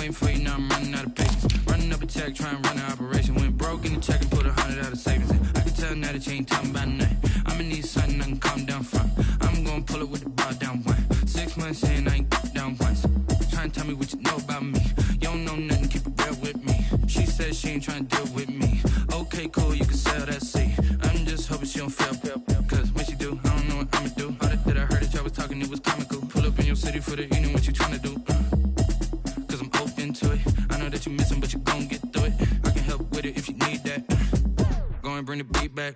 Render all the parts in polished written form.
waiting for you, now I'm running out of patience. Running up a check, trying to run an operation. Went broke in the check and put 100 out of savings in. I can tell now that you ain't talking about nothing. I'ma need something I can calm down from. I'm gonna pull it with the bar down one. 6 months in, I ain't down once. Trying to tell me what you know about me. You don't know nothing, keep it real with me. She said she ain't trying to deal with me. Okay, cool, you can sell that seat. I'm just hoping she don't fail. Cause when she do, I don't know what I'ma do. All that I heard that y'all was talking, it was comical. Pull up in your city for the evening, what you trying to do? Cause I'm open to it. I know that you missing, but you gon' get through it. I can help with it if you need that. Go and bring the beat back.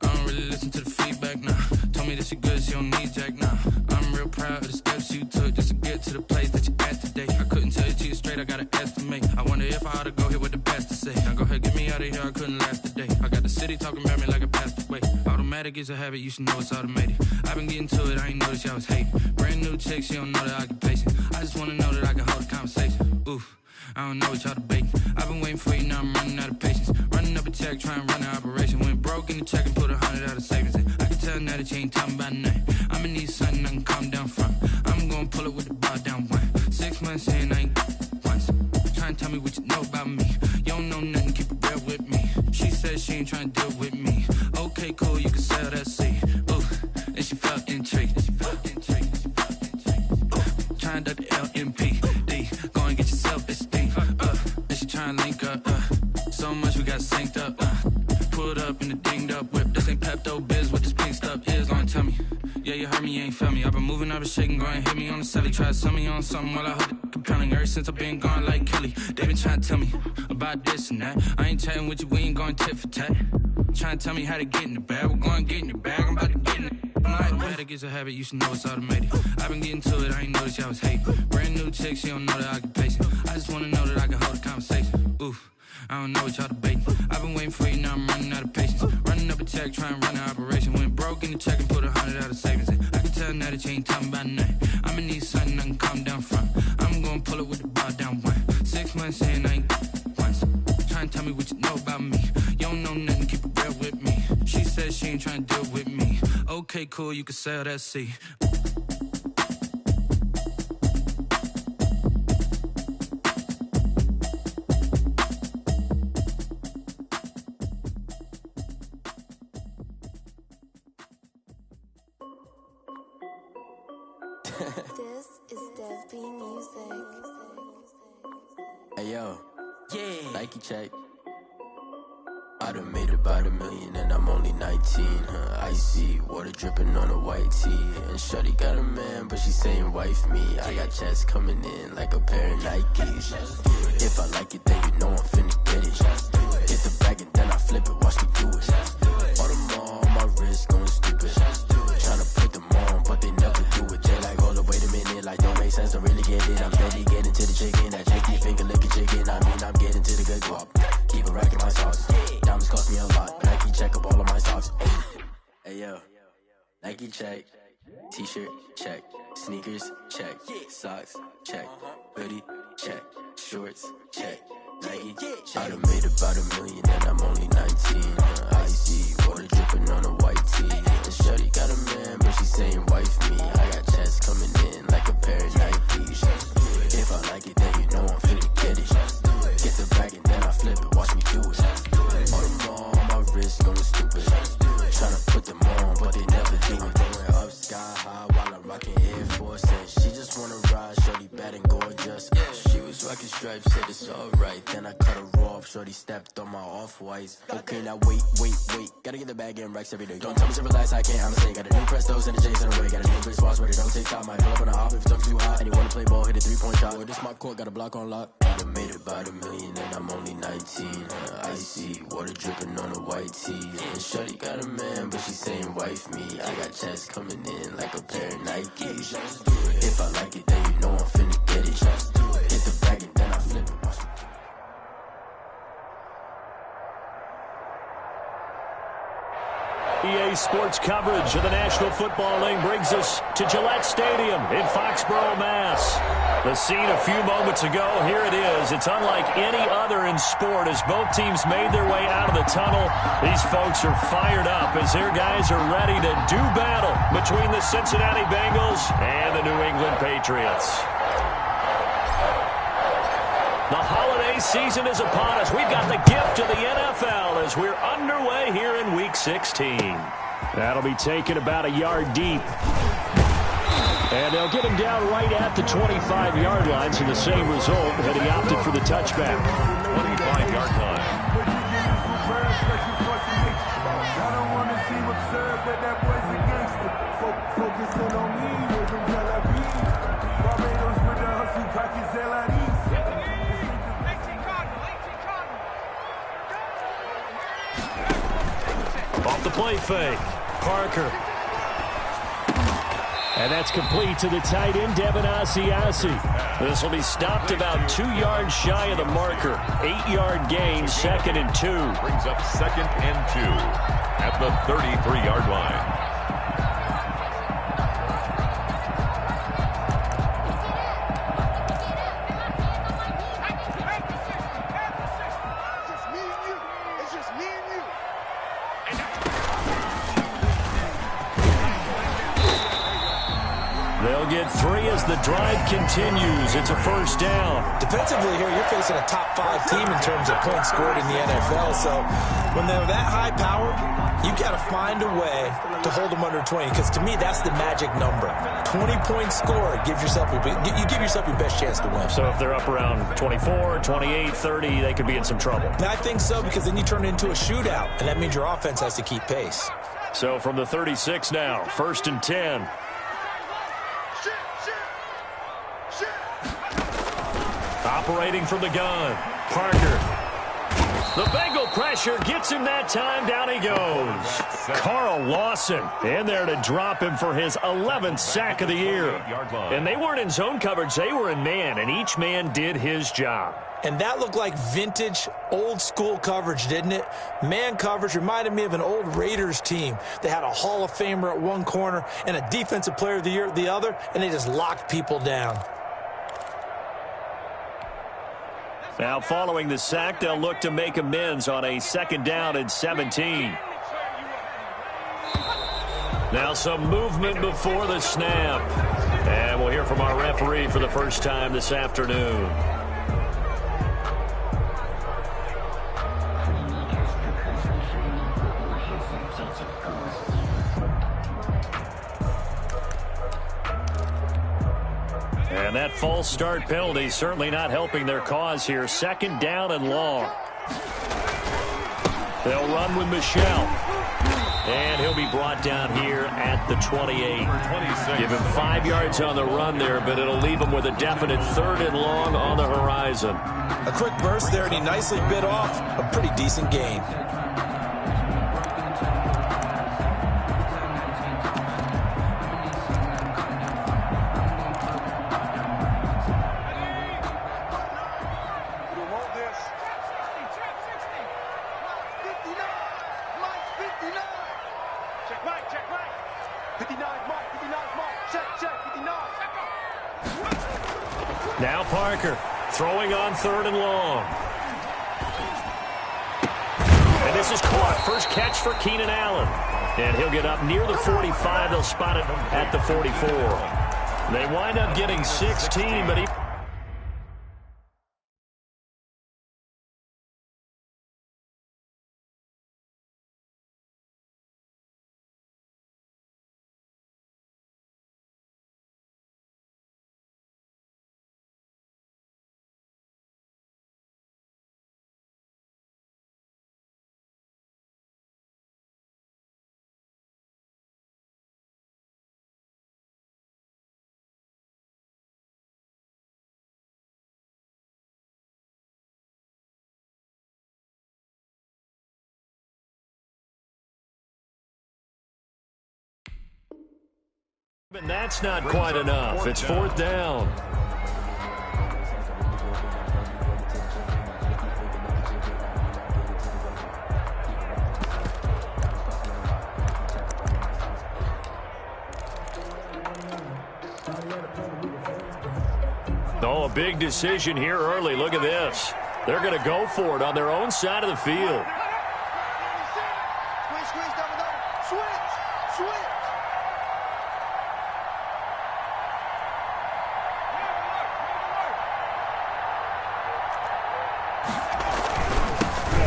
I don't really listen to the feedback, nah. Told me that she good, she don't need jack, nah. I'm real proud of the steps you took just to get to the place that you at today. I couldn't tell you to you straight, I gotta estimate. I wonder if I ought to go here with the best to say. Now go ahead, get me out of here, I couldn't last a day. I got the city talking about me like I passed away. Automatic is a habit, you should know it's automated. I've been getting to it, I ain't noticed y'all was hating. Brand new chick, she don't know the occupation. I just wanna know that I can hold a conversation. Oof, I don't know what y'all debating. I've been waiting for you, now I'm running out of patience. Running up a check, trying to run an operation. Went broke in the check and put 100 out of savings in. I can tell now that you ain't talking about nothing. I'ma need something I can calm down from. I'm gonna pull it with the bar down one. 6 months in, I ain't once. Trying to tell me what you know about me. You don't know nothing, keep it real with me. She said she ain't trying to deal with me. Okay, cool, you can sell that seat. Ooh, and she felt intrigued. Trying to duck the LMP. Go and get your self-esteem. And she trying to link up. So much we got synced up. Pulled up in the dinged up whip. This ain't Pepto-Biz, what this pink stuff is. Gonna tell me. Yeah, you heard me, you ain't felt me. I've been moving, I've been shaking, go and hit me on the celly. Try to sell me on something while I hold it compelling. Ever since I've been gone like Kelly, they been trying to tell me about this and that. I ain't chatting with you, we ain't going tit for tat. Trying to tell me how to get in the bag. We're going to get in the bag, I'm about to get in it. Automatic is a habit, you should know it's automated. I've been getting to it, I ain't noticed y'all was hating. Brand new chick, she don't know the occupation. I just wanna know that I can hold a conversation. Oof, I don't know what y'all debating. I've been waiting for you, now I'm running out of patience. Running up a check, trying to run an operation. Went broke in the check and put 100 out of savings in. I can tell now that you ain't talking about nothing. I'ma need something I can calm down from. I'm gonna pull it with the bar down one. 6 months in, I ain't once. Trying to tell me what you know about me. You don't know nothing, keep it real with me. She said she ain't trying to deal with me. Okay, cool, you can sell that seat. This is Dev B Music. Hey yo, yeah, Nike check. I done made about $1 million and I'm only 19, icy, water dripping on a white tee. And shorty got a man, but she saying wife me. I got checks coming in like a pair of Nikes. If I like it, then you know I'm finna get it. Get the bag and then I flip it, watch me do it. All them on my wrist going stupid. Tryna put them on, but they never do it. They like, hold up, wait a minute, like don't make sense, don't really get it. I'm steady getting to the chicken, that checky finger licking chicken. I mean, I'm getting to the good guap. Keep a rack in my sauce. Diamonds cost me a lot. Nike check up all of my socks. Hey yo, Nike check. T-shirt check. Sneakers check. Socks check. Hoodie check. Shorts check. Nike check. I done made about $1 million and I'm only 19. Icy, water dripping on a white tee. And shorty got a man, but she saying wife me. I got checks coming in like a pair of Nikes. If I like it, then you know I'm finna get it. Get the bag and then I flip it, watch me do it. All them on my wrist going stupid. Tryna put them on, but they never do it. Going up sky high while I'm rocking Air Force. And she just wanna ride, shorty bad and gorgeous. She was rocking stripes, said it's alright. Then I cut her off, shorty stepped on my off-whites. Okay, now wait. Gotta get the bag and racks every day. Don't tell me to relax, I can't, I'ma say. Got a new Prestos and a J's in the way. Got a new big spots where they don't take time. Might pull up on a hop if it's too hot. And you wanna play ball, hit a 3-point shot. Well, this my court, got a block on lock. I done made about $1 million and I'm only 19. Icy, water dripping on a white tee. And shorty got a man, but she saying wife me. I got checks coming in like a pair of Nikes. If I like it, then you know I'm finna get it. Hit the bag and then I flip it. EA Sports coverage of the National Football League brings us to Gillette Stadium in Foxborough, Mass. The scene a few moments ago, here it is. It's unlike any other in sport as both teams made their way out of the tunnel. These folks are fired up as their guys are ready to do battle between the Cincinnati Bengals and the New England Patriots. The holiday season is upon us. We've got the gift of the NFL as we're underway here in Week 16. That'll be taken about a yard deep. And they'll get him down right at the 25-yard line, so the same result, but he opted for the touchback. 25-yard line. Off the play fake, Parker. And that's complete to the tight end, Devin Asiasi. This will be stopped about 2 yards shy of the marker. 8-yard gain, 2nd and 2. Brings up 2nd and 2 at the 33-yard line. They'll get 3 as the drive continues. It's a first down. Defensively here, you're facing a top 5 team in terms of points scored in the NFL. So when they're that high power, you got to find a way to hold them under 20. Because to me, that's the magic number. 20 points scored, you give yourself your best chance to win. So if they're up around 24, 28, 30, they could be in some trouble. And I think so, because then you turn it into a shootout, and that means your offense has to keep pace. So from the 36 now, 1st and 10. Operating from the gun, Parker. The Bengal pressure gets him that time. Down he goes. Carl Lawson in there to drop him for his 11th sack of the year. And they weren't in zone coverage. They were in man, and each man did his job. And that looked like vintage, old-school coverage, didn't it? Man coverage reminded me of an old Raiders team. They had a Hall of Famer at one corner and a Defensive Player of the Year at the other, and they just locked people down. Now, following the sack, they'll look to make amends on a 2nd down and 17. Now some movement before the snap. And we'll hear from our referee for the first time this afternoon. And that false start penalty certainly not helping their cause here. 2nd down and long. They'll run with Michelle. And he'll be brought down here at the 28. Give him 5 yards on the run there, but it'll leave him with a definite 3rd and long on the horizon. A quick burst there, and he nicely bit off a pretty decent gain. Now Parker throwing on 3rd and long. And this is caught. First catch for Keenan Allen. And he'll get up near the 45. They'll spot it at the 44. They wind up getting 16, but he... But that's not quite enough. It's 4th down. Oh, a big decision here early. Look at this. They're going to go for it on their own side of the field.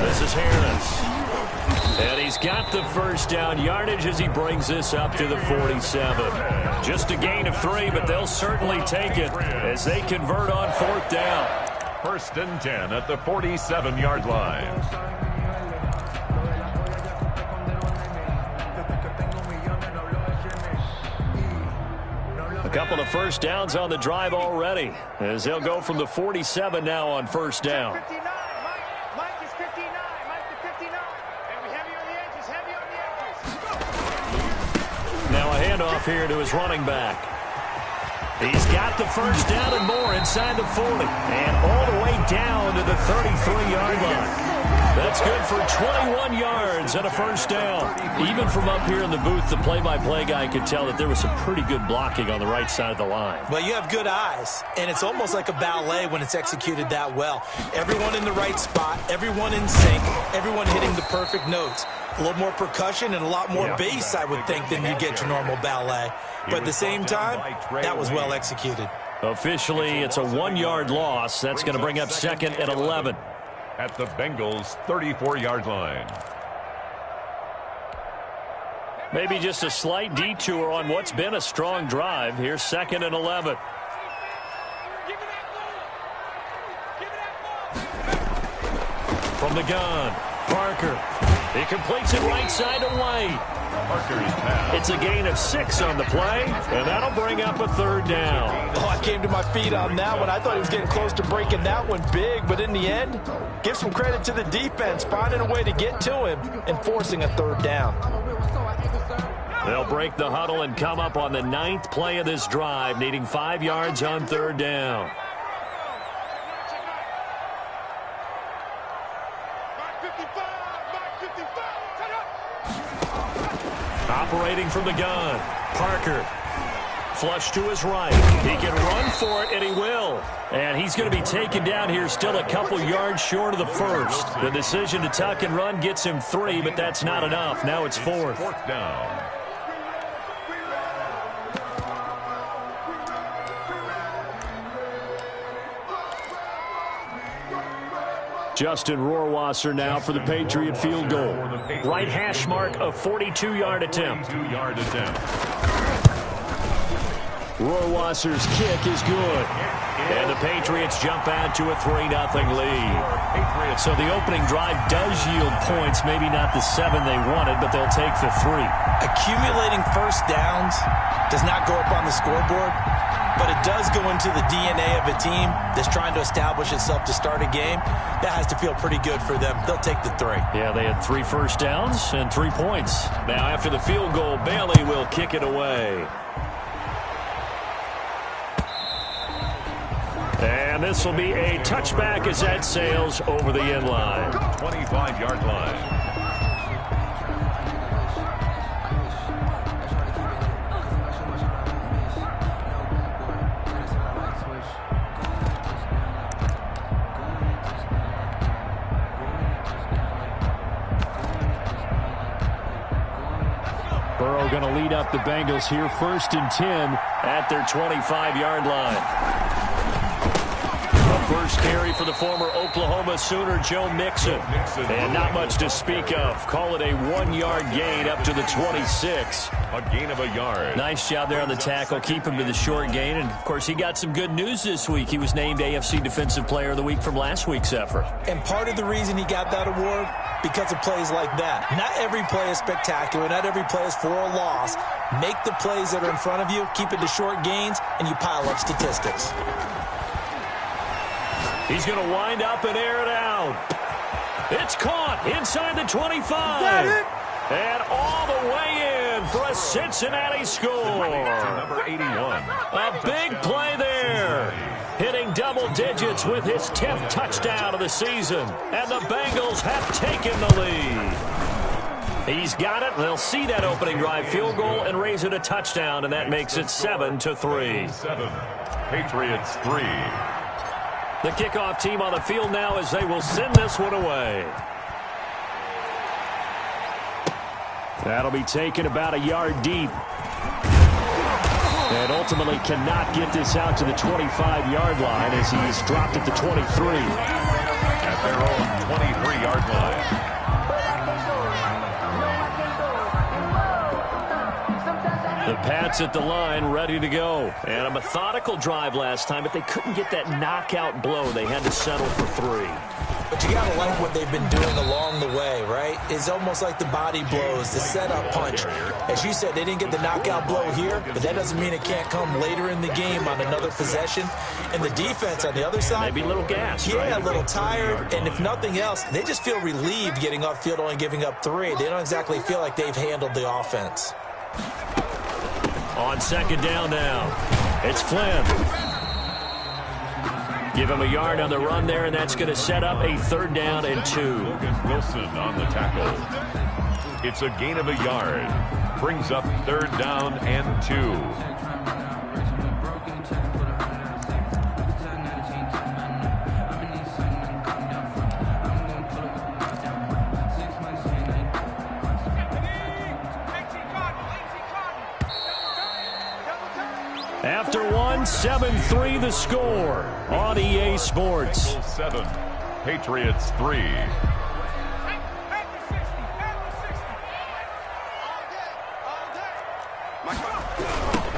This is Harris. And he's got the first down yardage as he brings this up to the 47. Just a gain of 3, but they'll certainly take it as they convert on 4th down. 1st and 10 at the 47-yard line. A couple of first downs on the drive already as they'll go from the 47 now on 1st down. Now a handoff here to his running back. He's got the first down and more inside the 40 and all the way down to the 33-yard line. That's good for 21 yards and a first down. Even from up here in the booth, the play-by-play guy could tell that there was some pretty good blocking on the right side of the line. Well, you have good eyes, and it's almost like a ballet when it's executed that well. Everyone in the right spot, everyone in sync, everyone hitting the perfect notes. A little more percussion and a lot more bass, I would think, than you get your normal ballet. But at the same time, that was well executed. Officially, it's a 1-yard loss. That's going to bring up 2nd and 11. At the Bengals' 34-yard line. Maybe just a slight detour on what's been a strong drive. Here's 2nd and 11. From the gun, Parker. He completes it right side to White. Parker's pass. It's a gain of 6 on the play, and that'll bring up a 3rd down. Oh, I came to my feet on that one. I thought he was getting close to breaking that one big, but in the end, give some credit to the defense, finding a way to get to him and forcing a 3rd down. They'll break the huddle and come up on the 9th play of this drive, needing 5 yards on 3rd down. Operating from the gun, Parker. Flush to his right. He can run for it, and he will. And he's going to be taken down here still a couple yards short of the first. The decision to tuck and run gets him 3, but that's not enough. Now it's 4th. 4th down. Justin Rohrwasser now for the Patriot field goal. Right hash mark, a 42-yard attempt. 42-yard attempt. Rohrwasser's kick is good. And the Patriots jump out to a 3-0 lead. So the opening drive does yield points, maybe not the 7 they wanted, but they'll take the 3. Accumulating first downs does not go up on the scoreboard, but it does go into the DNA of a team that's trying to establish itself to start a game. That has to feel pretty good for them. They'll take the 3. Yeah, they had 3 first downs and 3 points. Now after the field goal, Bailey will kick it away. And this will be a touchback as that sails over the end line. 25-yard line. Burrow going to lead up the Bengals here, 1st and 10 at their 25-yard line. First carry for the former Oklahoma Sooner, Joe Mixon. And not much to speak of. Call it a 1-yard gain up to the 26. A gain of a yard. Nice job there on the tackle. Keep him to the short gain. And, of course, he got some good news this week. He was named AFC Defensive Player of the Week from last week's effort. And part of the reason he got that award, because of plays like that. Not every play is spectacular. Not every play is for a loss. Make the plays that are in front of you, keep it to short gains, and you pile up statistics. He's going to wind up and air it out. It's caught inside the 25. And all the way in for a Cincinnati score. Number 81. A big play there. Hitting double digits with his 10th touchdown of the season. And the Bengals have taken the lead. He's got it. They'll see that opening drive field goal and raise it a touchdown, and that makes it 7-3. 7. Patriots 3. The kickoff team on the field now as they will send this one away. That'll be taken about a yard deep. And ultimately cannot get this out to the 25-yard line as he's dropped at the 23. at their own 23-yard line. The Pats at the line, ready to go. And a methodical drive last time, but they couldn't get that knockout blow. They had to settle for 3. But you got to like what they've been doing along the way, right? It's almost like the body blows, the setup punch. As you said, they didn't get the knockout blow here, but that doesn't mean it can't come later in the game on another possession. And the defense on the other side, maybe a little gassed, yeah, right? A little tired. And if nothing else, they just feel relieved getting upfield, only giving up 3. They don't exactly feel like they've handled the offense. On second down now, it's Flynn. Give him a yard on the run there, and that's going to set up a 3rd down and 2. Logan Wilson on the tackle. It's a gain of a yard. Brings up 3rd down and 2. After 7-3 the score on EA Sports. 7, Patriots 3.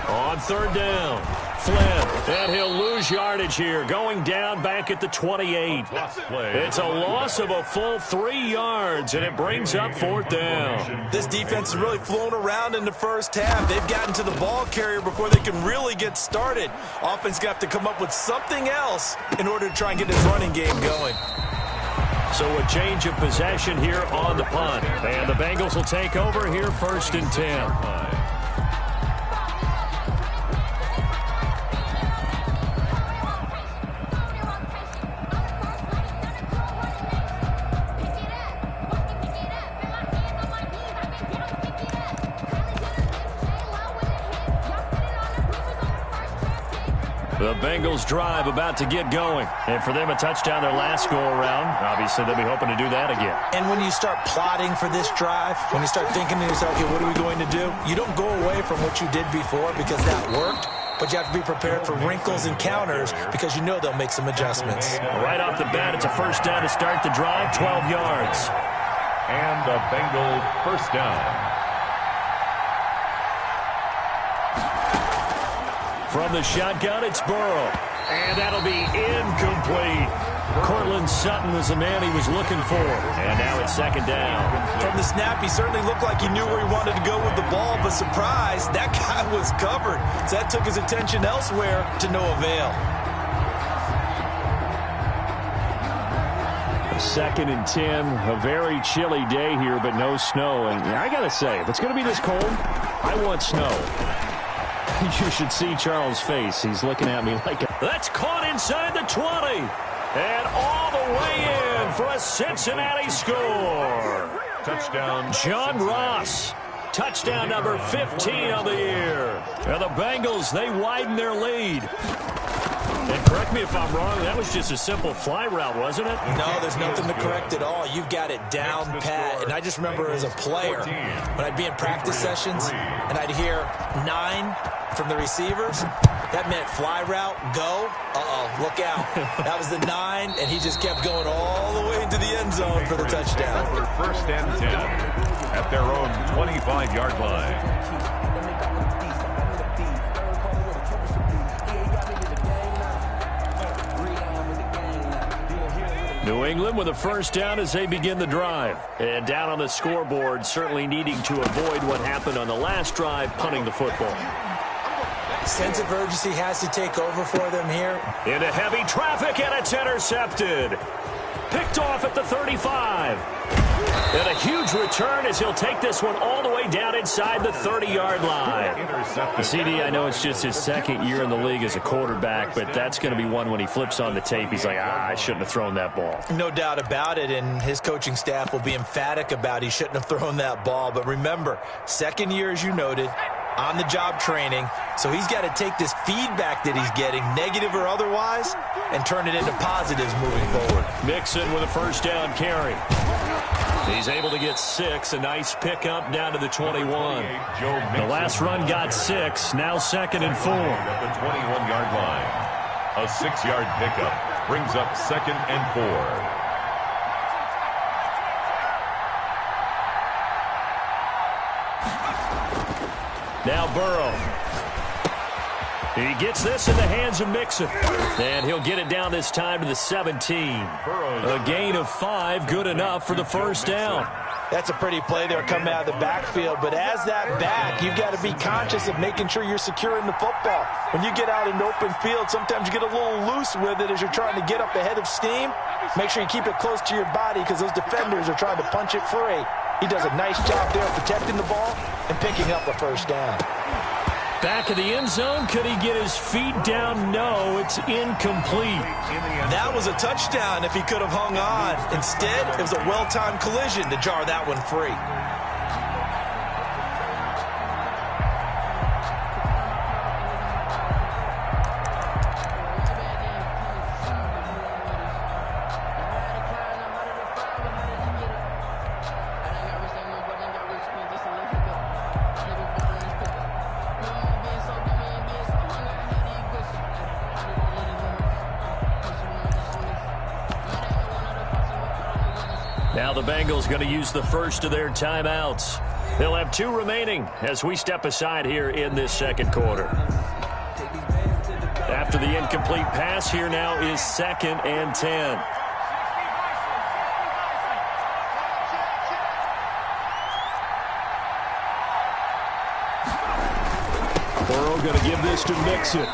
On 3rd down, Flynn, and he'll lose yardage here, going down back at the 28. It's a loss of a full 3 yards, and it brings up 4th down. This defense has really flown around in the first half. They've gotten to the ball carrier before they can really get started. Offense going to have to come up with something else in order to try and get this running game going. So a change of possession here on the punt. And the Bengals will take over here 1st and 10. The Bengals drive about to get going. And for them, a touchdown their last go-around. Obviously, they'll be hoping to do that again. And when you start plotting for this drive, when you start thinking to yourself, okay, what are we going to do? You don't go away from what you did before because that worked. But you have to be prepared for wrinkles and counters because you know they'll make some adjustments. Right off the bat, it's a 1st down to start the drive, 12 yards. And a Bengal 1st down. From the shotgun, it's Burrow. And that'll be incomplete. Cortland Sutton was the man he was looking for. And now it's 2nd down. From the snap, he certainly looked like he knew where he wanted to go with the ball, but surprise, that guy was covered. So that took his attention elsewhere to no avail. 2nd and 10, a very chilly day here, but no snow. And I got to say, if it's going to be this cold, I want snow. You should see Charles' face. He's looking at me like, that's caught inside the 20. And all the way in for a Cincinnati score. Touchdown. John Ross. Touchdown number 15 on the year. And the Bengals, they widen their lead. And correct me if I'm wrong, that was just a simple fly route, wasn't it? No, there's nothing to correct at all. You've got it down pat. And I just remember as a player, when I'd be in practice sessions and I'd hear 9 from the receivers, that meant fly route, go. Look out. That was the 9, and he just kept going all the way into the end zone for the touchdown. For 1st and 10 at their own 25-yard line. New England with a 1st down as they begin the drive. And down on the scoreboard, certainly needing to avoid what happened on the last drive, punting the football. Sense of urgency has to take over for them here. Into heavy traffic, and it's intercepted. Picked off at the 35. And a huge return as he'll take this one all the way down inside the 30-yard line. The CD, I know it's just his 2nd year in the league as a quarterback, but that's going to be one when he flips on the tape. He's like, I shouldn't have thrown that ball. No doubt about it, and his coaching staff will be emphatic about he shouldn't have thrown that ball. But remember, 2nd year, as you noted, on-the-job training, so he's got to take this feedback that he's getting, negative or otherwise, and turn it into positives moving forward. Mixon with a 1st down carry. He's able to get 6, a nice pickup down to the 21. The last run got 6, now 2nd and 4. At the 21-yard line. A 6-yard pickup brings up 2nd and 4. Now Burrow. He gets this in the hands of Mixon. And he'll get it down this time to the 17. A gain of 5, good enough for the first down. That's a pretty play there coming out of the backfield. But as that back, you've got to be conscious of making sure you're securing the football. When you get out in open field, sometimes you get a little loose with it as you're trying to get up ahead of steam. Make sure you keep it close to your body because those defenders are trying to punch it free. He does a nice job there protecting the ball and picking up the first down. Back of the end zone. Could he get his feet down? No, it's incomplete. That was a touchdown if he could have hung on. Instead, it was a well-timed collision to jar that one free. Now the Bengals going to use the first of their timeouts. They'll have 2 remaining as we step aside here in this second quarter. After the incomplete pass, here now is 2nd and 10. Burrow going to give this to Mixon.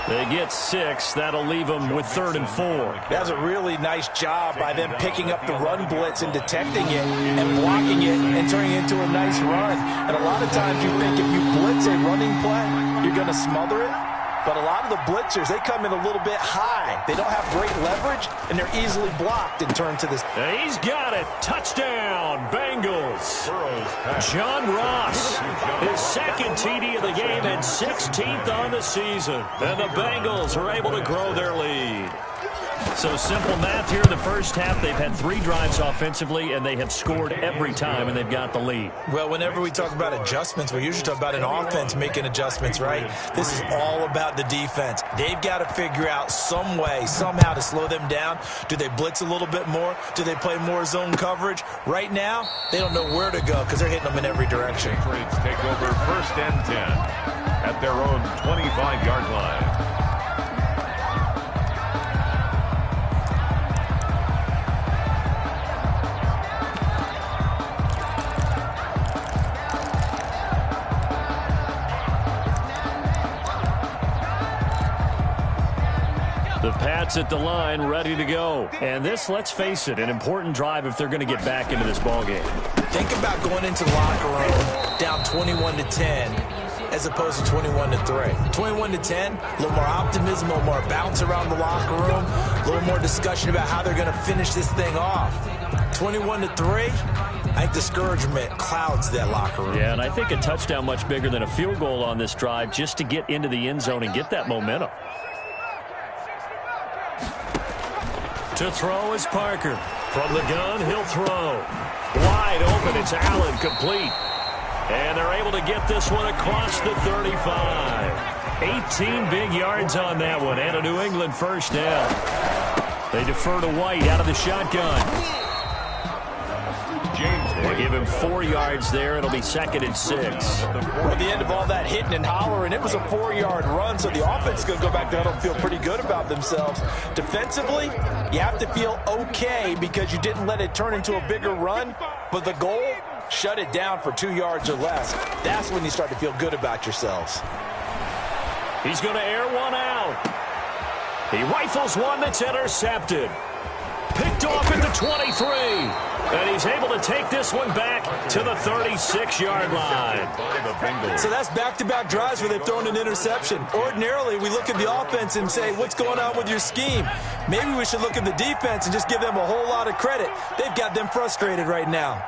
They get 6. That'll leave them with 3rd and 4. That's a really nice job by them picking up the run blitz and detecting it and blocking it and turning it into a nice run. And a lot of times you think if you blitz a running play, you're going to smother it. But a lot of the blitzers, they come in a little bit high. They don't have great leverage, and they're easily blocked and turned to this. And he's got it. Touchdown, Bengals. John Ross, his 2nd TD of the game and 16th on the season. And the Bengals are able to grow their lead. So simple math here in the first half. They've had 3 drives offensively, and they have scored every time, and they've got the lead. Well, whenever we talk about adjustments, we usually talk about an offense making adjustments, right? This is all about the defense. They've got to figure out some way, somehow to slow them down. Do they blitz a little bit more? Do they play more zone coverage? Right now, they don't know where to go because they're hitting them in every direction. Patriots take over 1st and 10 at their own 25-yard line. The Pats at the line, ready to go. And this, let's face it, an important drive if they're going to get back into this ballgame. Think about going into the locker room down 21-10 as opposed to 21-3. 21-10, a little more optimism, a little more bounce around the locker room, a little more discussion about how they're going to finish this thing off. 21-3, I think discouragement clouds that locker room. Yeah, and I think a touchdown much bigger than a field goal on this drive just to get into the end zone and get that momentum. To throw is Parker. From the gun, he'll throw. Wide open, it's Allen, complete. And they're able to get this one across the 35. 18 big yards on that one, and a New England first down. They defer to White out of the shotgun. They give him 4 yards there. It'll be 2nd and 6. At the end of all that hitting and hollering, it was a 4-yard run, so the offense is going to go back there and feel pretty good about themselves. Defensively, you have to feel okay because you didn't let it turn into a bigger run, but the goal, shut it down for 2 yards or less. That's when you start to feel good about yourselves. He's going to air one out. He rifles one that's intercepted. Picked off at the 23. And he's able to take this one back to the 36-yard line. So that's back-to-back drives where they've thrown an interception. Ordinarily, we look at the offense and say, what's going on with your scheme? Maybe we should look at the defense and just give them a whole lot of credit. They've got them frustrated right now.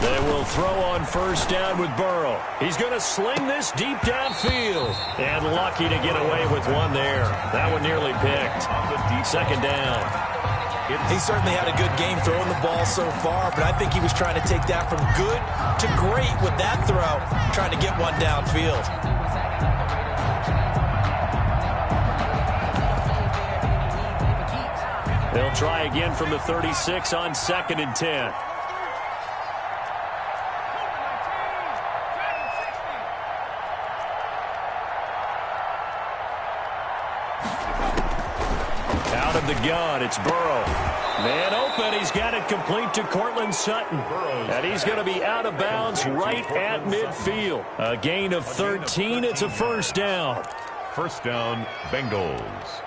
They will throw on first down with Burrow. He's going to sling this deep downfield. And lucky to get away with one there. That one nearly picked. 2nd down. He certainly had a good game throwing the ball so far, but I think he was trying to take that from good to great with that throw, trying to get one downfield. They'll try again from the 36 on 2nd and 10. Out of the gun, it's Burrow. Man open, he's got it complete to Cortland Sutton. And he's going to be out of bounds right at midfield. A gain of 13, it's a first down. First down, Bengals.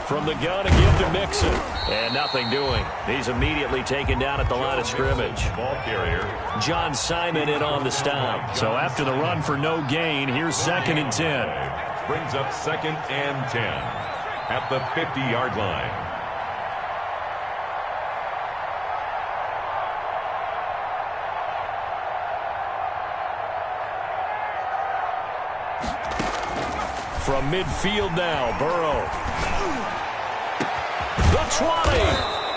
From the gun again to Mixon. And nothing doing. He's immediately taken down at the line of scrimmage. Ball carrier. John Simon in on the stop. So after the run for no gain, here's 2nd and 10. Brings up 2nd and 10 at the 50-yard line. From midfield now, Burrow. The 20.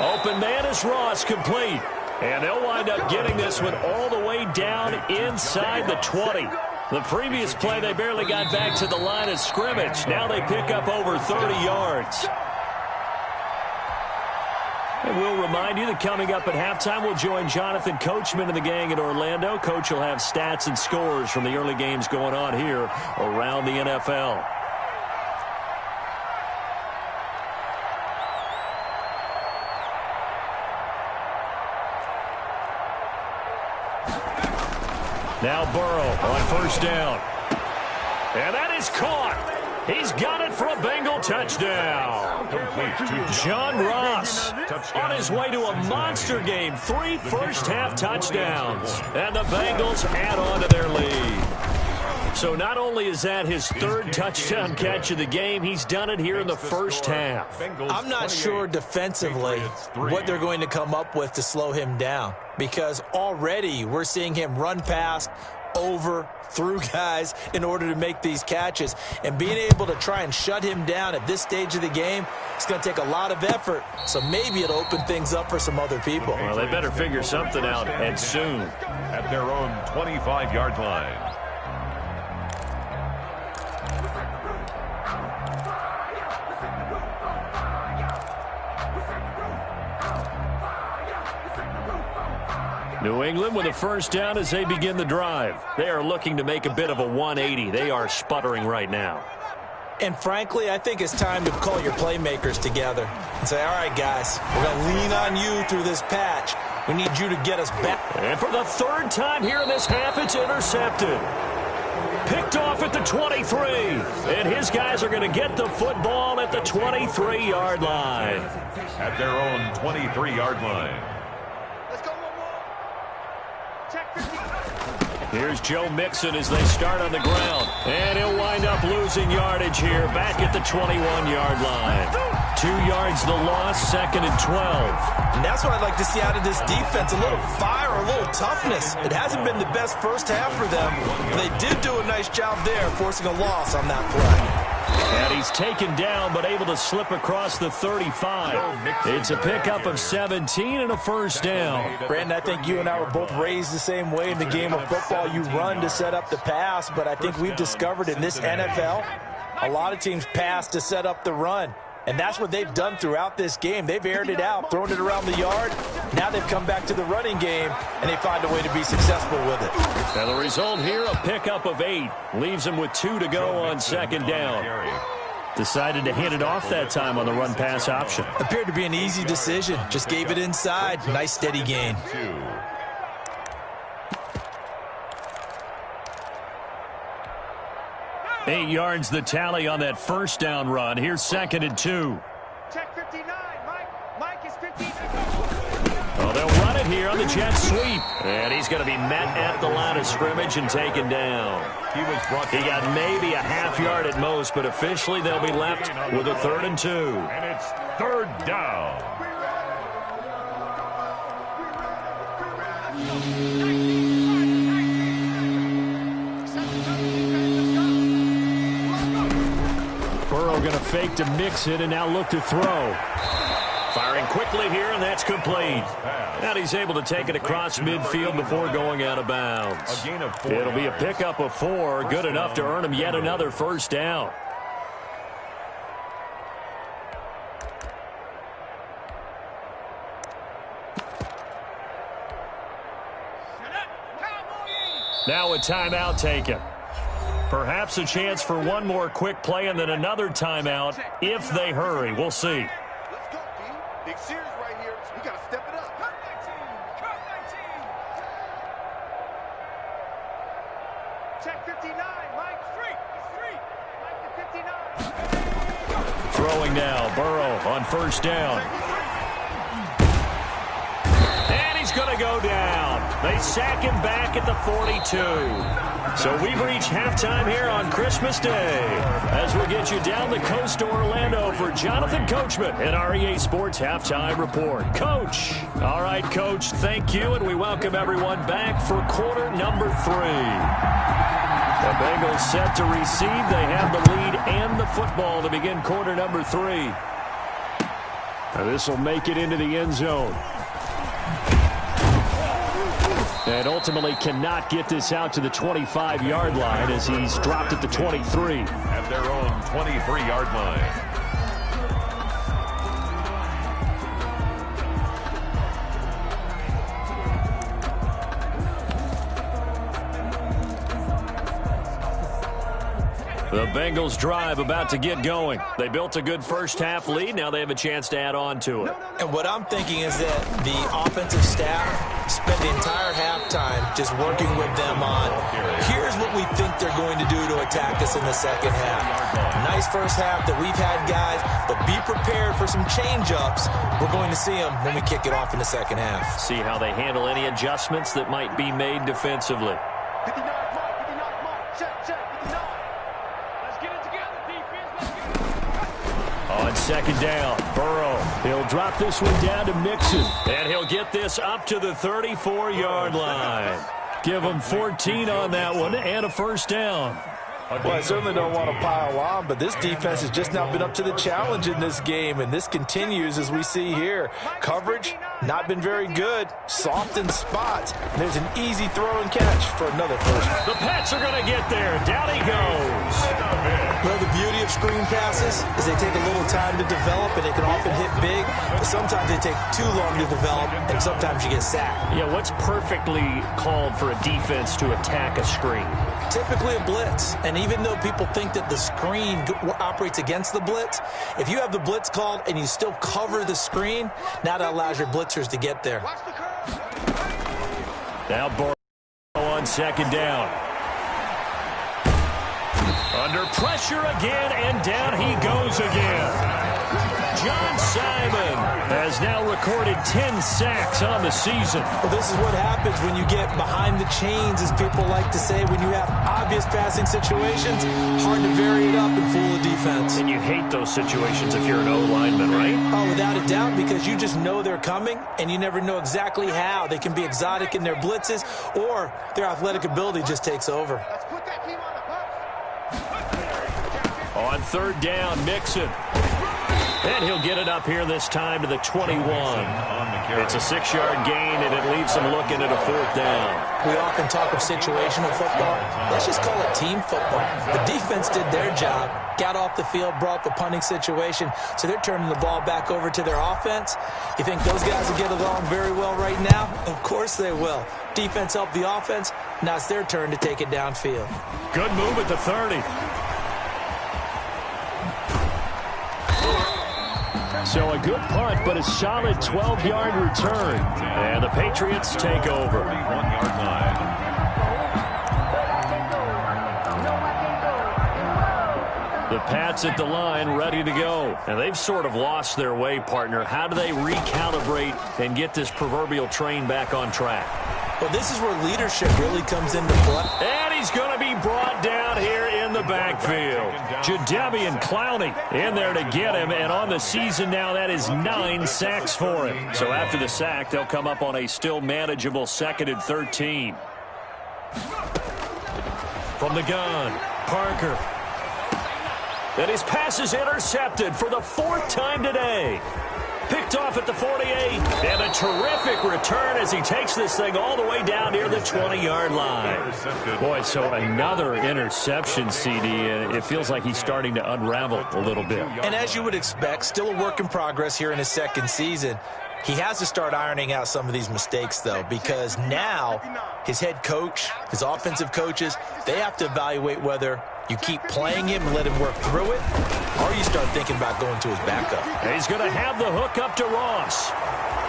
Open man is Ross, complete. And they'll wind up getting this one all the way down inside the 20. The previous play, they barely got back to the line of scrimmage. Now they pick up over 30 yards. And we'll remind you that coming up at halftime, we'll join Jonathan Coachman and the gang in Orlando. Coach will have stats and scores from the early games going on here around the NFL. Now Burrow on first down. And that is caught. He's got it for a Bengal touchdown. John Ross on his way to a monster game. 3 first-half touchdowns. And the Bengals add on to their lead. So not only is that his 3rd touchdown catch of the game, he's done it here in the first half. I'm not sure defensively what they're going to come up with to slow him down, because already we're seeing him run past, over, through guys in order to make these catches. And being able to try and shut him down at this stage of the game, it's going to take a lot of effort. So maybe it'll open things up for some other people. Well, they better figure something out, and soon. At their own 25-yard line. New England with a first down as they begin the drive. They are looking to make a bit of a 180. They are sputtering right now. And frankly, I think it's time to call your playmakers together and say, all right, guys, we're going to lean on you through this patch. We need you to get us back. And for the 3rd time here in this half, it's intercepted. Picked off at the 23. And his guys are going to get the football at the 23-yard line. At their own 23-yard line. Here's Joe Mixon as they start on the ground. And he'll wind up losing yardage here back at the 21-yard line. 2 yards the loss, 2nd and 12. And that's what I'd like to see out of this defense, a little fire, a little toughness. It hasn't been the best first half for them. They did do a nice job there, forcing a loss on that play. And he's taken down, but able to slip across the 35. It's a pickup of 17 and a first down. Brandon, I think you and I were both raised the same way in the game of football. You run to set up the pass, but I think we've discovered in this NFL, a lot of teams pass to set up the run. And that's what they've done throughout this game. They've aired it out, thrown it around the yard. Now they've come back to the running game, and they find a way to be successful with it. And the result here, a pickup of 8. Leaves them with 2 to go on 2nd down. Decided to hand it off that time on the run-pass option. Appeared to be an easy decision. Just gave it inside. Nice, steady gain. 8 yards the tally on that first down run. Here's 2nd and 2. Check 59. Mike is 15. Oh, they'll run it here on the jet sweep. And he's going to be met at the line of scrimmage and taken down. He got maybe a half yard at most, but officially they'll be left with a 3rd and 2. And it's 3rd down. Burrow going to fake to mix it and now look to throw. Firing quickly here, and that's complete. And he's able to take it across midfield before going out of bounds. It'll be a pickup of 4, good enough to earn him yet another first down. Now a timeout taken. Perhaps a chance for one more quick play and then another timeout if they hurry. We'll see. Let's go, D. Big series right here. We got to step it up. Cut 19. Cut 19. Check 59. Mike, street. Mike to 59. Throwing now. Burrow on first down. And he's going to go down. They sack him back at the 42. So we've reached halftime here on Christmas Day as we get you down the coast to Orlando for Jonathan Coachman in our EA Sports Halftime Report. Coach. All right, Coach, thank you, and we welcome everyone back for quarter number 3. The Bengals set to receive. They have the lead and the football to begin quarter number 3. This will make it into the end zone. And ultimately cannot get this out to the 25-yard line as he's dropped at the 23. At their own 23-yard line. The Bengals drive about to get going. They built a good first-half lead. Now they have a chance to add on to it. And what I'm thinking is that the offensive staff spent the entire halftime just working with them on, here's what we think they're going to do to attack us in the second half. Nice first half that we've had, guys, but be prepared for some change-ups. We're going to see them when we kick it off in the second half. See how they handle any adjustments that might be made defensively. 59, Mike. 59, Mike. Check, 59. Let's get it together, defense. Let's get it. On second down, Burrow. He'll drop this one down to Mixon. And he'll get this up to the 34-yard line. Give him 14 on that one and a first down. Well, I certainly don't want to pile on, but this defense has just not been up to the challenge in this game, and this continues as we see here. Coverage, not been very good. Soft in spots. There's an easy throw and catch for another first. The Pats are going to get there. Down he goes. Well, the beauty of screen passes is they take a little time to develop, and they can often hit big, but sometimes they take too long to develop, and sometimes you get sacked. Yeah, what's perfectly called for a defense to attack a screen? Typically a blitz, and even though people think that the screen operates against the blitz, if you have the blitz called and you still cover the screen, now that allows your blitzers to get there. Now Burrow on second down. Under pressure again, and down he goes again. John Simon has now recorded 10 sacks on the season. Well, this is what happens when you get behind the chains, as people like to say. When you have obvious passing situations, hard to vary it up and fool the defense. And you hate those situations if you're an O-lineman, right? Oh, without a doubt, because you just know they're coming, and you never know exactly how. They can be exotic in their blitzes, or their athletic ability just takes over. Let's put that team on the hook. On third down, Mixon. And he'll get it up here this time to the 21. It's a 6-yard gain, and it leaves him looking at a fourth down. We often talk of situational football. Let's just call it team football. The defense did their job, got off the field, brought the punting situation, so they're turning the ball back over to their offense. You think those guys will get along very well right now? Of course they will. Defense helped the offense. Now it's their turn to take it downfield. Good move at the 30. So a good punt, but a solid 12-yard return. And the Patriots take over. 1-yard line. The Pats at the line, ready to go. And they've sort of lost their way, partner. How do they recalibrate and get this proverbial train back on track? Well, this is where leadership really comes into play. And he's going to be brought down here in the backfield. Jadeveon Clowney in there to get him, and on the season now, that is 9 sacks for him. So after the sack, they'll come up on a still manageable 2nd and 13. From the gun, Parker. And his pass is intercepted for the 4th time today. Picked off at the 48, and a terrific return as he takes this thing all the way down near the 20-yard line. Boy, so another interception, CD, and it feels like he's starting to unravel a little bit. And as you would expect, still a work in progress here in his 2nd season. He has to start ironing out some of these mistakes, though, because now his head coach, his offensive coaches, they have to evaluate whether you keep playing him and let him work through it, or you start thinking about going to his backup. He's going to have the hook up to Ross.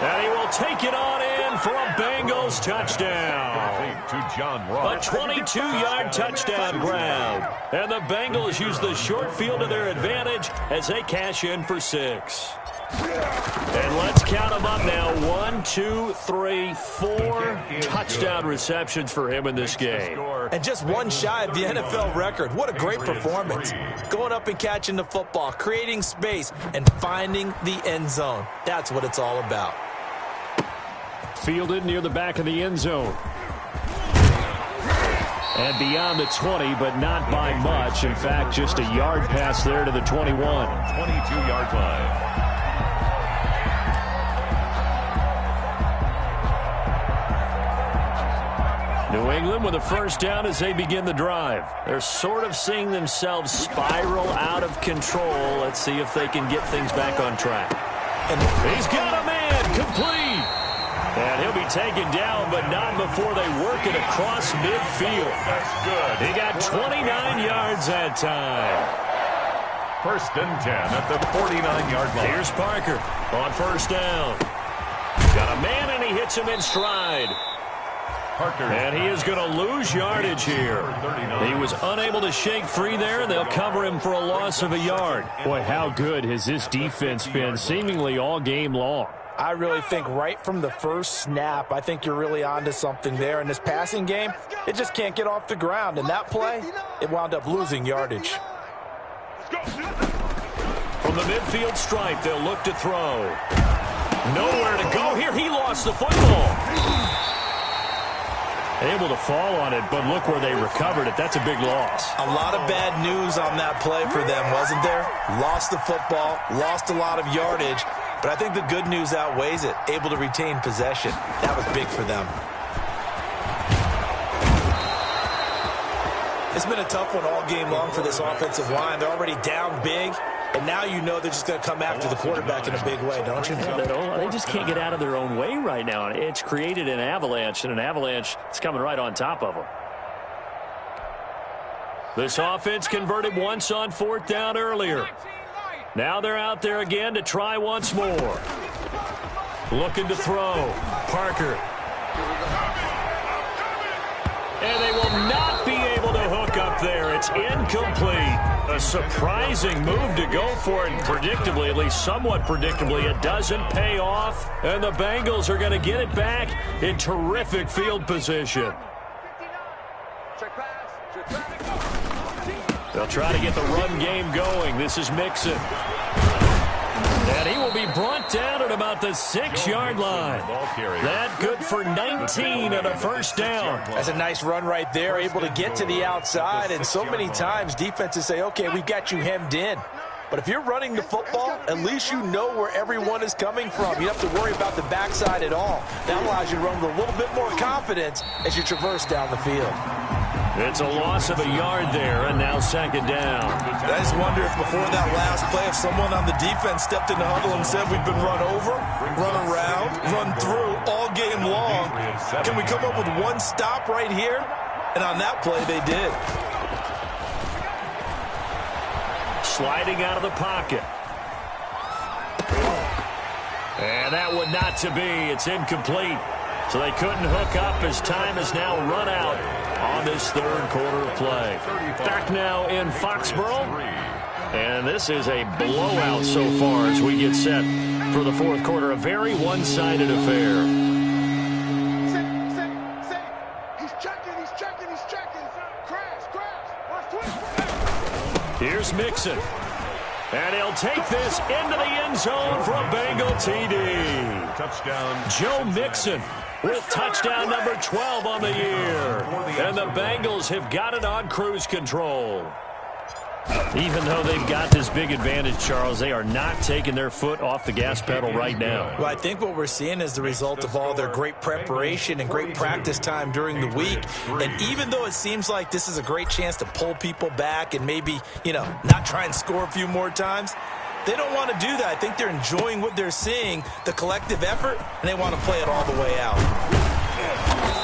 And he will take it on in for a Bengals touchdown. To John Ross. A 22-yard touchdown grab. And the Bengals use the short field to their advantage as they cash in for 6. And let's count them up now. 1, 2, 3, 4 touchdown receptions for him in this game. And just one shy of the NFL record. What a great performance. Going up and catching the football, creating space, and finding the end zone. That's what it's all about. Fielded near the back of the end zone. And beyond the 20, but not by much. In fact, just a yard pass there to the 21. 22-yard line. New England with a first down as they begin the drive. They're sort of seeing themselves spiral out of control. Let's see if they can get things back on track. And he's got a man complete. And he'll be taken down, but not before they work it across midfield. That's good. He got 29 yards that time. 1st and 10 at the 49-yard line. Here's Parker on first down. Got a man, and he hits him in stride. Parker. And he is going to lose yardage here. He was unable to shake free there, and they'll cover him for a loss of a yard. Boy, how good has this defense been seemingly all game long? I really think right from the first snap, I think you're really onto something there. In this passing game, it just can't get off the ground. And that play, it wound up losing yardage. From the midfield stripe, they'll look to throw. Nowhere to go here. He lost the football. Able to fall on it, but look where they recovered it. That's a big loss. A lot of bad news on that play for them, wasn't there? Lost the football, lost a lot of yardage, but I think the good news outweighs it. Able to retain possession. That was big for them. It's been a tough one all game long for this offensive line. They're already down big, and now you know they're just going to come after the quarterback in a big way, don't you? They just can't get out of their own way right now. It's created an avalanche, and an avalanche is coming right on top of them. This offense converted once on 4th down earlier. Now they're out there again to try once more. Looking to throw. Parker. And they will not be able to hook up there. It's incomplete. A surprising move to go for it. And predictably, at least somewhat predictably, it doesn't pay off. And the Bengals are going to get it back in terrific field position. They'll try to get the run game going. This is Mixon. And he will be brought down at about the 6-yard line. That good for 19 and a first down. That's a nice run right there, able to get to the outside. And so many times defenses say, okay, we've got you hemmed in. But if you're running the football, at least you know where everyone is coming from. You don't have to worry about the backside at all. That allows you to run with a little bit more confidence as you traverse down the field. It's a loss of a yard there, and now 2nd down. I just wonder if before that last play, if someone on the defense stepped in the huddle and said we've been run over, run around, run through all game long. Can we come up with one stop right here? And on that play, they did. Sliding out of the pocket. And that would not to be. It's incomplete. So they couldn't hook up as time has now run out on this 3rd quarter of play. Back now in Foxborough. And this is a blowout so far as we get set for the 4th quarter. A very one-sided affair. He's checking. Crash. Watch twist. Here's Mixon. And he'll take this into the end zone for a Bengal TD. Touchdown. Joe Mixon with touchdown number 12 on the year. And the Bengals have got it on cruise control. Even though they've got this big advantage, Charles, they are not taking their foot off the gas pedal right now. Well, I think what we're seeing is the result of all their great preparation and great practice time during the week. And even though it seems like this is a great chance to pull people back and maybe, not try and score a few more times, they don't want to do that. I think they're enjoying what they're seeing, the collective effort, and they want to play it all the way out.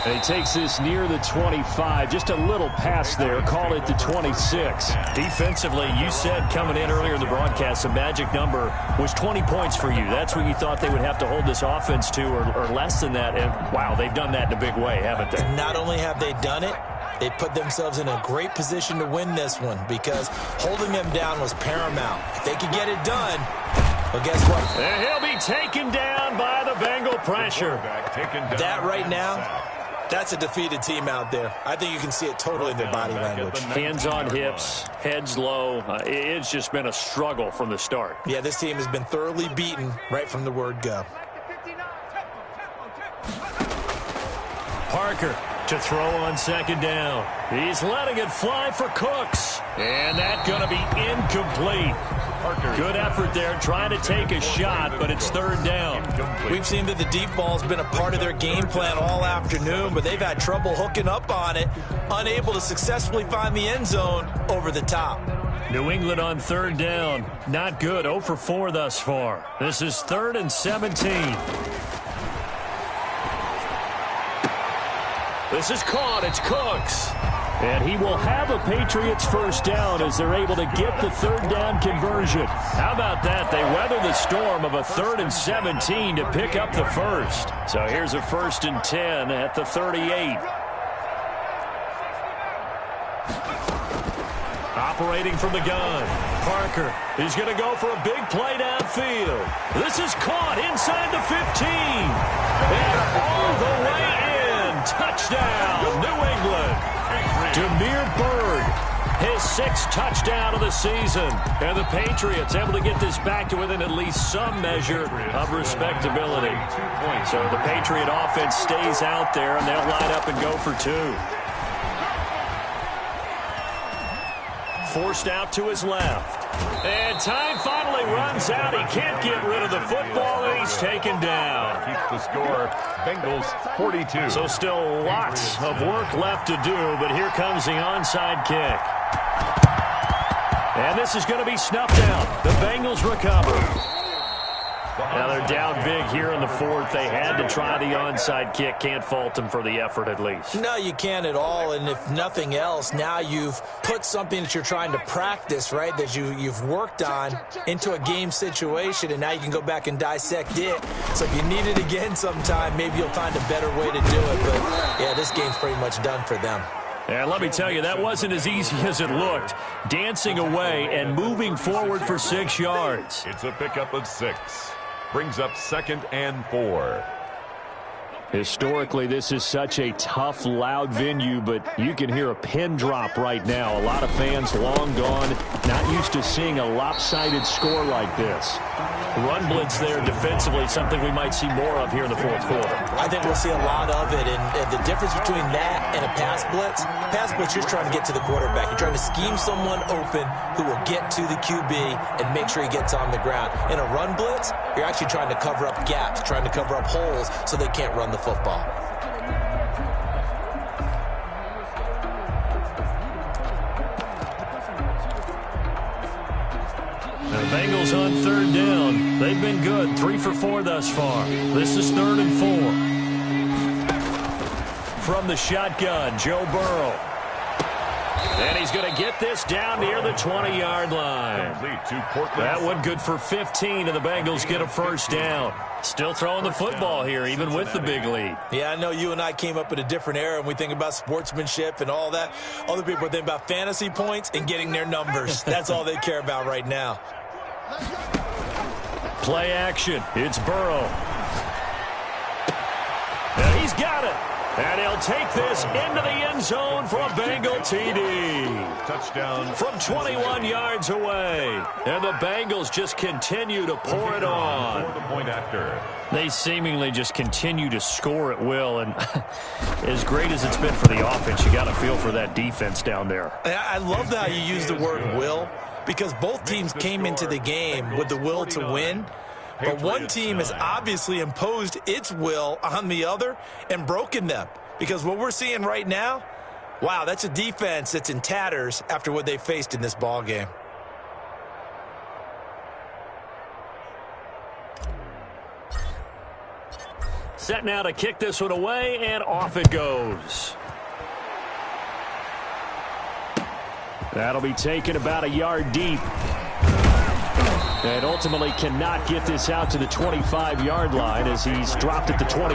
And he takes this near the 25. Just a little pass there. Call it the 26. Defensively, you said coming in earlier in the broadcast, the magic number was 20 points for you. That's what you thought they would have to hold this offense to or less than that. And, wow, they've done that in a big way, haven't they? Not only have they done it, they put themselves in a great position to win this one because holding them down was paramount. If they could get it done, well, guess what? And he'll be taken down by the Bengal pressure. That right now, that's a defeated team out there. I think you can see it totally in their body language. Hands on hips, heads low. It's just been a struggle from the start. Yeah, this team has been thoroughly beaten right from the word go. Parker to throw on second down. He's letting it fly for Cooks. And that's going to be incomplete. Good effort there trying to take a shot, but it's third down. We've seen that the deep ball has been a part of their game plan all afternoon, but they've had trouble hooking up on it, unable to successfully find the end zone over the top. New England on third down. Not good. 0 for 4 thus far. This is 3rd and 17. This is caught. It's Cooks. And he will have a Patriots first down as they're able to get the third down conversion. How about that? They weather the storm of a 3rd and 17 to pick up the first. So here's a 1st and 10 at the 38. Operating from the gun. Parker is going to go for a big play downfield. This is caught inside the 15. And all the way in. Touchdown, New England. Demir Bird, his 6th touchdown of the season. And the Patriots able to get this back to within at least some measure of respectability. So the Patriot offense stays out there, and they'll line up and go for 2. Forced out to his left. And time finally runs out. He can't get rid of the football, and he's taken down. Keeps the score. Bengals 42. So still lots of work left to do, but here comes the onside kick. And this is going to be snuffed out. The Bengals recover. Now they're down big here in the 4th. They had to try the onside kick. Can't fault them for the effort at least. No, you can't at all. And if nothing else, now you've put something that you're trying to practice, right, that you've worked on into a game situation, and now you can go back and dissect it. So if you need it again sometime, maybe you'll find a better way to do it. But, yeah, this game's pretty much done for them. And let me tell you, that wasn't as easy as it looked. Dancing away and moving forward for 6 yards. It's a pickup of 6. Brings up 2nd and 4. Historically, this is such a tough, loud venue, but you can hear a pin drop right now. A lot of fans long gone, not used to seeing a lopsided score like this. Run blitz there defensively, something we might see more of here in the 4th quarter. I think we'll see a lot of it, and the difference between that and a pass blitz, you're trying to get to the quarterback. You're trying to scheme someone open who will get to the QB and make sure he gets on the ground. In a run blitz, you're actually trying to cover up gaps, trying to cover up holes so they can't run the football. The Bengals on third down. They've been good. 3 for 4 thus far. This is 3rd and 4. From the shotgun, Joe Burrow. And he's going to get this down near the 20-yard line. That one good for 15, and the Bengals get a first down. Still throwing the football here, even with the big lead. Yeah, I know you and I came up in a different era, and we think about sportsmanship and all that. Other people think about fantasy points and getting their numbers. That's all they care about right now. Play action. It's Burrow. And he's got it. And he'll take this into the end zone for a Bengal TD. Touchdown. From 21 yards away. And the Bengals just continue to pour it on. For the point after. They seemingly just continue to score at will. And as great as it's been for the offense, you got to feel for that defense down there. I love how you use the word will, because both teams came into the game with the will to win. But one team has obviously imposed its will on the other and broken them. Because what we're seeing right now, wow, that's a defense that's in tatters after what they faced in this ball game. Set now to kick this one away, and off it goes. That'll be taken about a yard deep. And ultimately cannot get this out to the 25-yard line as he's dropped at the 23.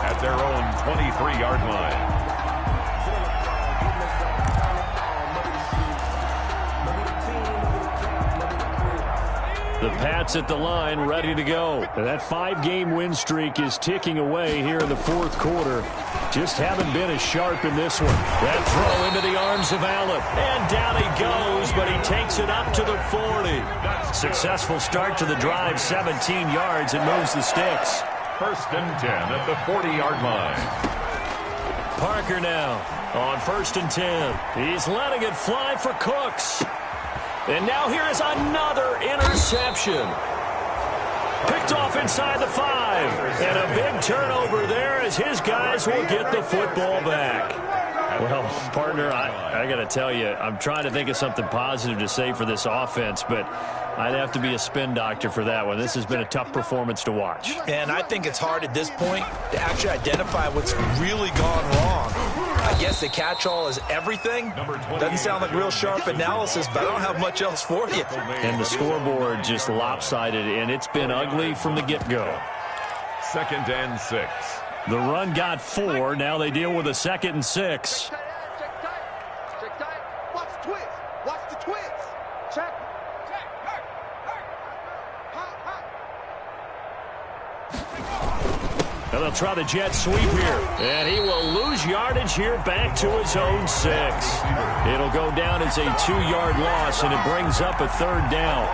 At their own 23-yard line. The Pats at the line, ready to go. And that 5-game win streak is ticking away here in the fourth quarter. Just haven't been as sharp in this one. That throw into the arms of Allen. And down he goes, but he takes it up to the 40. Successful start to the drive, 17 yards, and moves the sticks. First and 10 at the 40-yard line. Parker now on first and 10. He's letting it fly for Cooks. And now here is another interception. Picked off inside the 5. And a big turnover there as his guys will get the football back. Well, partner, I got to tell you, I'm trying to think of something positive to say for this offense, but I'd have to be a spin doctor for that one. This has been a tough performance to watch. And I think it's hard at this point to actually identify what's really gone wrong. I guess the catch-all is everything. Doesn't sound like real sharp analysis, but I don't have much else for you. And the scoreboard just lopsided, and it's been ugly from the get-go. Second and 6. The run got 4. Now they deal with a 2nd and 6. Check tight. Check tight. Watch the twist. Watch the twist. Check. Check. Hurt. Hurt. And they'll try the jet sweep here. And he will lose yardage here back to his own 6. It'll go down as a 2-yard loss, and it brings up a 3rd down.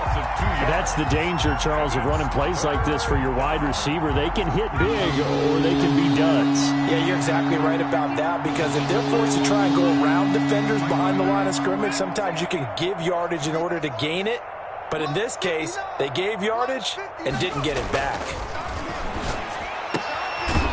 That's the danger, Charles, of running plays like this for your wide receiver. They can hit big or they can be duds. Yeah, you're exactly right about that, because if they're forced to try and go around defenders behind the line of scrimmage, sometimes you can give yardage in order to gain it. But in this case, they gave yardage and didn't get it back.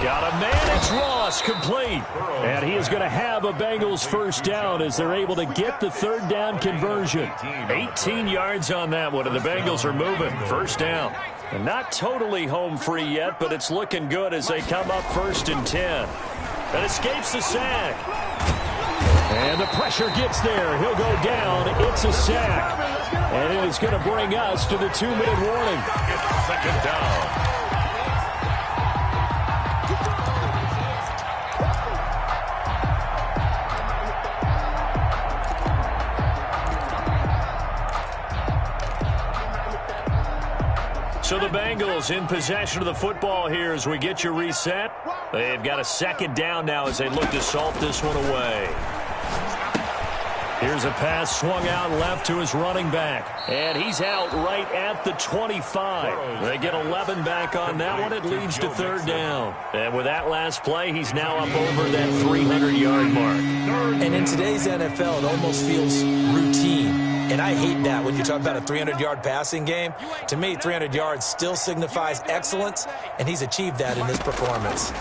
Got a man, it's Ross, complete. And he is going to have a Bengals first down as they're able to get the 3rd down conversion. 18 yards on that one, and the Bengals are moving. First down. And not totally home free yet, but it's looking good as they come up 1st and 10. And escapes the sack. And the pressure gets there. He'll go down. It's a sack. And it is going to bring us to the 2-minute warning. It's second down. So the Bengals in possession of the football here as we get you reset. They've got a 2nd down now as they look to salt this one away. Here's a pass swung out left to his running back. And he's out right at the 25. They get 11 back on that one. It leads to 3rd down. And with that last play, he's now up over that 300-yard mark. And in today's NFL, it almost feels routine. And I hate that when you talk about a 300-yard passing game. To me, 300 yards still signifies excellence, and he's achieved that in this performance.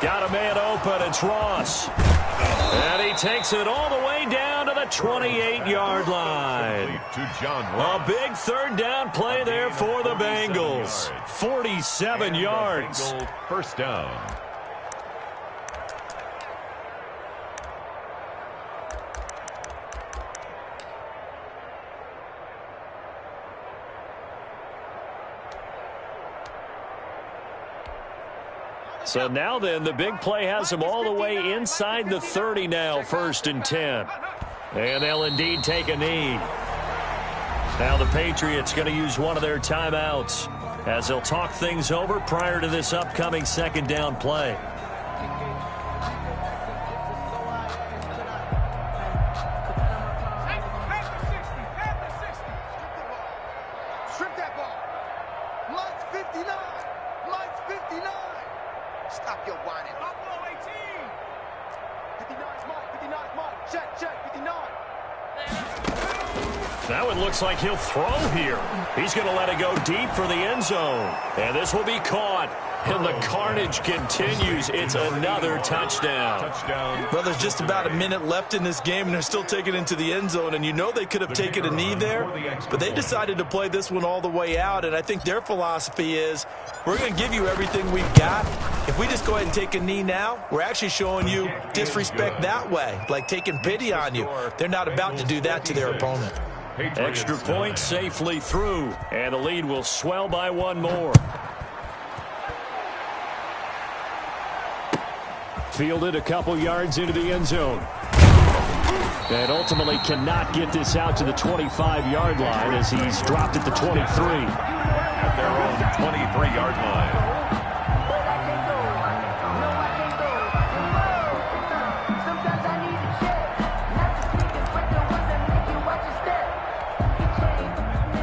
Got a man open. It's Ross. And he takes it all the way down to the 28-yard line. A big 3rd down play there for the Bengals. 47 yards. First down. So now then, the big play has them all the way inside the 30 now, 1st and 10. And they'll indeed take a knee. Now the Patriots going to use one of their timeouts. as they'll talk things over prior to this upcoming second down play. Strip that ball. Mine's 59. Mine's 59. Stop your whining. Buffalo 18. 59's mine. 59's mine. Check, check. 59. Now it looks like he'll throw here. He's going to let it go deep for the end zone. And this will be caught. And the carnage continues. It's another touchdown. Well, there's just about a minute left in this game, and they're still taking it into the end zone. And you know they could have taken a knee there, but they decided to play this one all the way out. And I think their philosophy is, we're going to give you everything we've got. If we just go ahead and take a knee now, we're actually showing you disrespect that way, like taking pity on you. They're not about to do that to their opponent. Extra point safely through, and the lead will swell by one more. Fielded a couple yards into the end zone. And ultimately cannot get this out to the 25-yard line as he's dropped at the 23. At their own 23-yard line.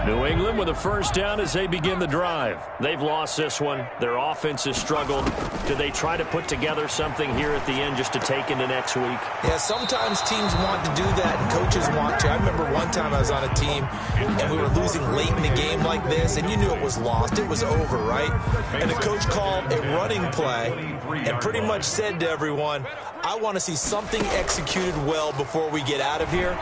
New England with a first down as they begin the drive. They've lost this one. Their offense has struggled. Do they try to put together something here at the end just to take into next week? Yeah, sometimes teams want to do that and coaches want to. I remember one time I was on a team and we were losing late in the game like this, and you knew it was lost. It was over, right? And the coach called a running play and pretty much said to everyone, I want to see something executed well before we get out of here.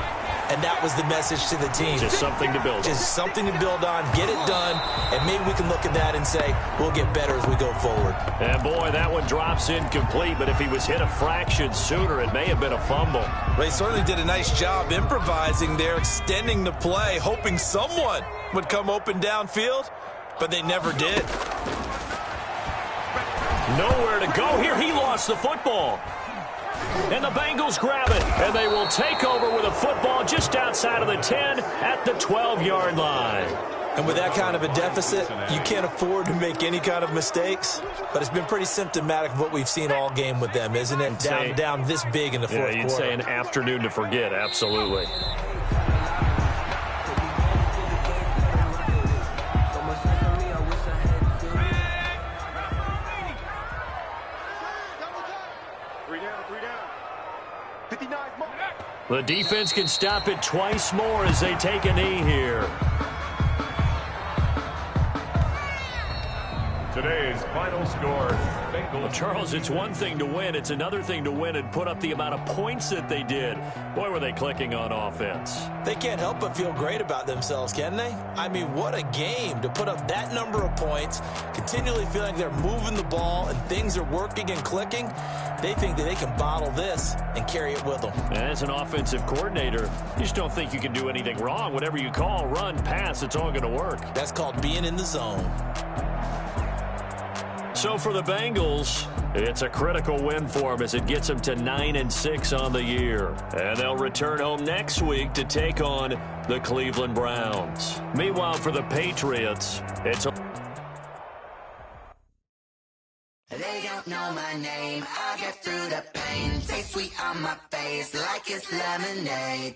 And that was the message to the team. Just something to build on. Just something to build on, get it done, and maybe we can look at that and say, we'll get better as we go forward. And boy, that one drops incomplete, but if he was hit a fraction sooner, it may have been a fumble. They certainly did a nice job improvising there, extending the play, hoping someone would come open downfield, but they never did. Nowhere to go here. He lost the football. And the Bengals grab it, and they will take over with a football just outside of the 10 at the 12-yard line. And with that kind of a deficit, you can't afford to make any kind of mistakes. But it's been pretty symptomatic of what we've seen all game with them, isn't it? Down this big in the fourth quarter. You'd say an afternoon to forget, absolutely. The defense can stop it twice more as they take a knee here. Today's final score, Bengals. Well, Charles, it's one thing to win. It's another thing to win and put up the amount of points that they did. Boy, were they clicking on offense. They can't help but feel great about themselves, can they? I mean, what a game to put up that number of points, continually feeling they're moving the ball and things are working and clicking. They think that they can bottle this and carry it with them. And as an offensive coordinator, you just don't think you can do anything wrong. Whatever you call, run, pass, it's all going to work. That's called being in the zone. So for the Bengals, it's a critical win for them as it gets them to 9-6 on the year. And they'll return home next week to take on the Cleveland Browns. Meanwhile, for the Patriots, it's a... They don't know my name, I get through the pain. Taste sweet on my face like it's lemonade.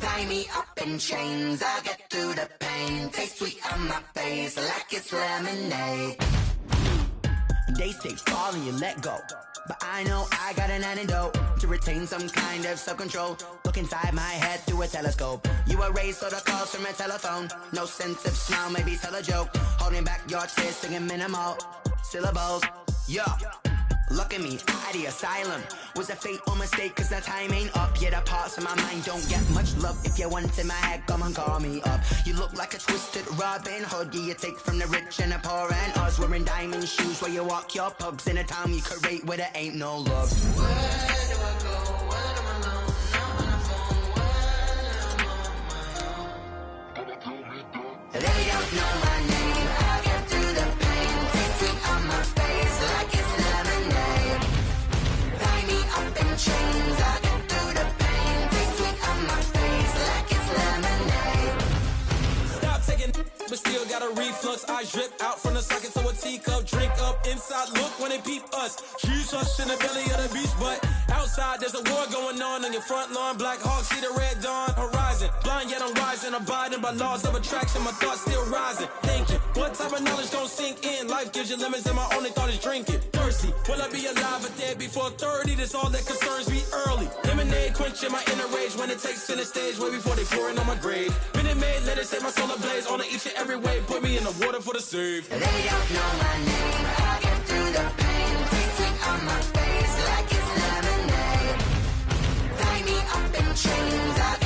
Tie me up in chains, I get through the pain. Taste sweet on my face like it's lemonade. They say fall and you let go, but I know I got an antidote to retain some kind of self-control. Look inside my head through a telescope. You were raised so the calls from a telephone. No sense of smile, maybe tell a joke. Holding back your tears, singing minimal syllables. Yo, look at me, out the asylum. Was a fate or mistake, cause the time ain't up. Yet the parts of my mind don't get much love. If you want in my head, come and call me up. You look like a twisted Robin Hood. Yeah, you take from the rich and the poor and us. Wearing diamond shoes where you walk your pugs. In a town you create where there ain't no love. Where do I go? When am I alone? Now on the phone. When am I on my own? They don't know my name. I get through the pain. Taste sweet on my face like it's lemonade. Tie me up in chains. I get through the pain. Taste sweet on my face like it's lemonade. Stop taking, but still got got a reflux. I drip out from the socket to a teacup. Drink up inside, look when they peep us. Jesus in the belly of the beast, but outside there's a war going on your front lawn. Black Hawk, see the red dawn horizon. Blind yet I'm rising, abiding by laws of attraction. My thoughts still rising, thinking, what type of knowledge gon' sink in? Life gives you limits and my only thought is drinking. Thirsty, will I be alive or dead before 30? That's all that concerns me early. Lemonade quenching my inner rage when it takes center stage way before they pouring on my grave. Minute Maid, let it set my soul ablaze on each and every way. Put me in the water for the save. They don't know my name. I get through the pain. Taste sweet on my face like it's lemonade. Tie me up in chains. I